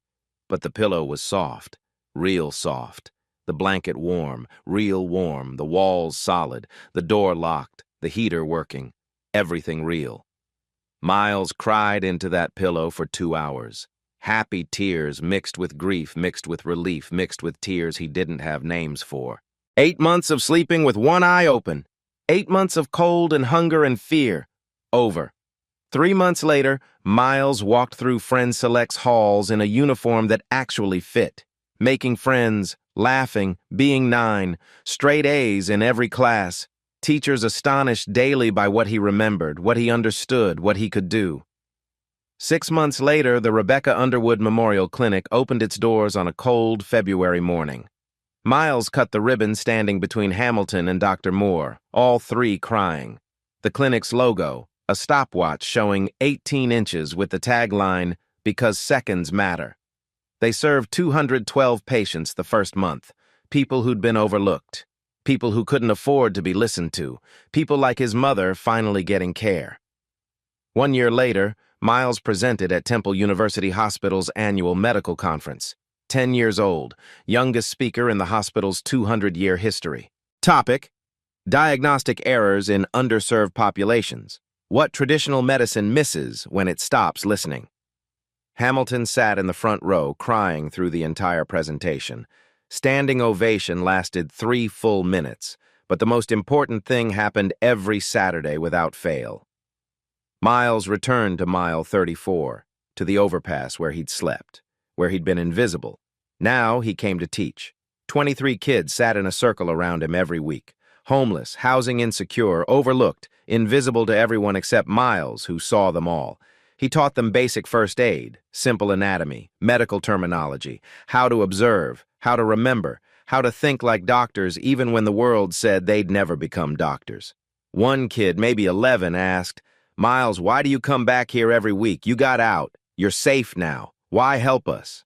But the pillow was soft, real soft, the blanket warm, real warm, the walls solid, the door locked, the heater working, everything real. Miles cried into that pillow for 2 hours. Happy tears mixed with grief, mixed with relief, mixed with tears he didn't have names for. 8 months of sleeping with one eye open. 8 months of cold and hunger and fear. Over. 3 months later, Miles walked through Friends Select's halls in a uniform that actually fit. Making friends, laughing, being 9, straight A's in every class. Teachers astonished daily by what he remembered, what he understood, what he could do. 6 months later, the Rebecca Underwood Memorial Clinic opened its doors on a cold February morning. Miles cut the ribbon standing between Hamilton and Dr. Moore, all 3 crying. The clinic's logo, a stopwatch showing 18 inches with the tagline, "Because seconds matter." They served 212 patients the first month, people who'd been overlooked, people who couldn't afford to be listened to, people like his mother finally getting care. 1 year later, Miles presented at Temple University Hospital's annual medical conference. 10 years old, youngest speaker in the hospital's 200-year history. Topic: Diagnostic errors in underserved populations. What traditional medicine misses when it stops listening. Hamilton sat in the front row, crying through the entire presentation. Standing ovation lasted 3 full minutes, but the most important thing happened every Saturday without fail. Miles returned to mile 34, to the overpass where he'd slept, where he'd been invisible. Now he came to teach. 23 kids sat in a circle around him every week. Homeless, housing insecure, overlooked, invisible to everyone except Miles, who saw them all. He taught them basic first aid, simple anatomy, medical terminology, how to observe, how to remember, how to think like doctors even when the world said they'd never become doctors. One kid, maybe 11, asked, "Miles, why do you come back here every week? You got out. You're safe now. Why help us?"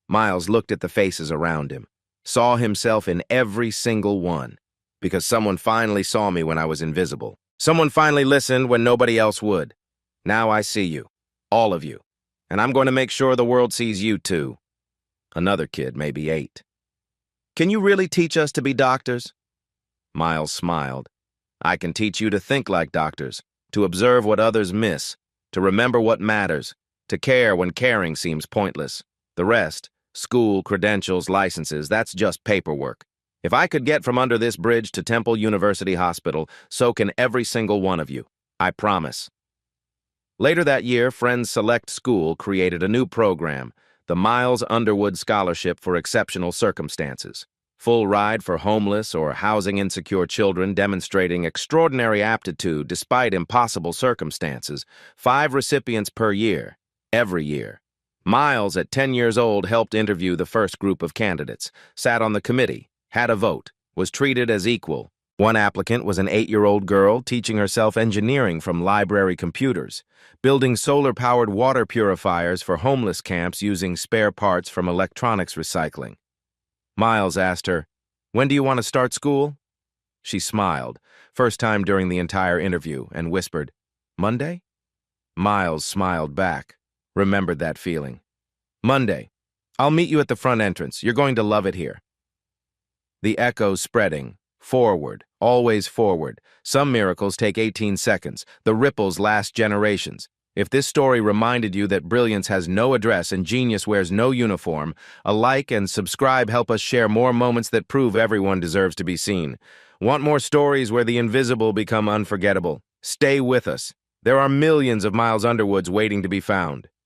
Miles looked at the faces around him, saw himself in every single one. Because someone finally saw me when I was invisible. Someone finally listened when nobody else would. Now I see you, all of you, and I'm going to make sure the world sees you too. Another kid, maybe 8. "Can you really teach us to be doctors?" Miles smiled. "I can teach you to think like doctors, to observe what others miss, to remember what matters, to care when caring seems pointless. The rest, school, credentials, licenses, that's just paperwork. If I could get from under this bridge to Temple University Hospital, so can every single one of you. I promise." Later that year, Friends Select School created a new program, the Miles Underwood Scholarship for Exceptional Circumstances. Full ride for homeless or housing-insecure children demonstrating extraordinary aptitude despite impossible circumstances. 5 recipients per year, every year. Miles, at 10 years old, helped interview the first group of candidates, sat on the committee, had a vote, was treated as equal. One applicant was an 8-year-old girl teaching herself engineering from library computers, building solar-powered water purifiers for homeless camps using spare parts from electronics recycling. Miles asked her, "When do you want to start school?" She smiled, first time during the entire interview, and whispered, "Monday?" Miles smiled back, remembered that feeling. "Monday. I'll meet you at the front entrance. You're going to love it here." The echoes spreading. Forward, always forward. Some miracles take 18 seconds. The ripples last generations. If this story reminded you that brilliance has no address and genius wears no uniform, a like and subscribe help us share more moments that prove everyone deserves to be seen. Want more stories where the invisible become unforgettable? Stay with us. There are millions of Miles Underwoods waiting to be found.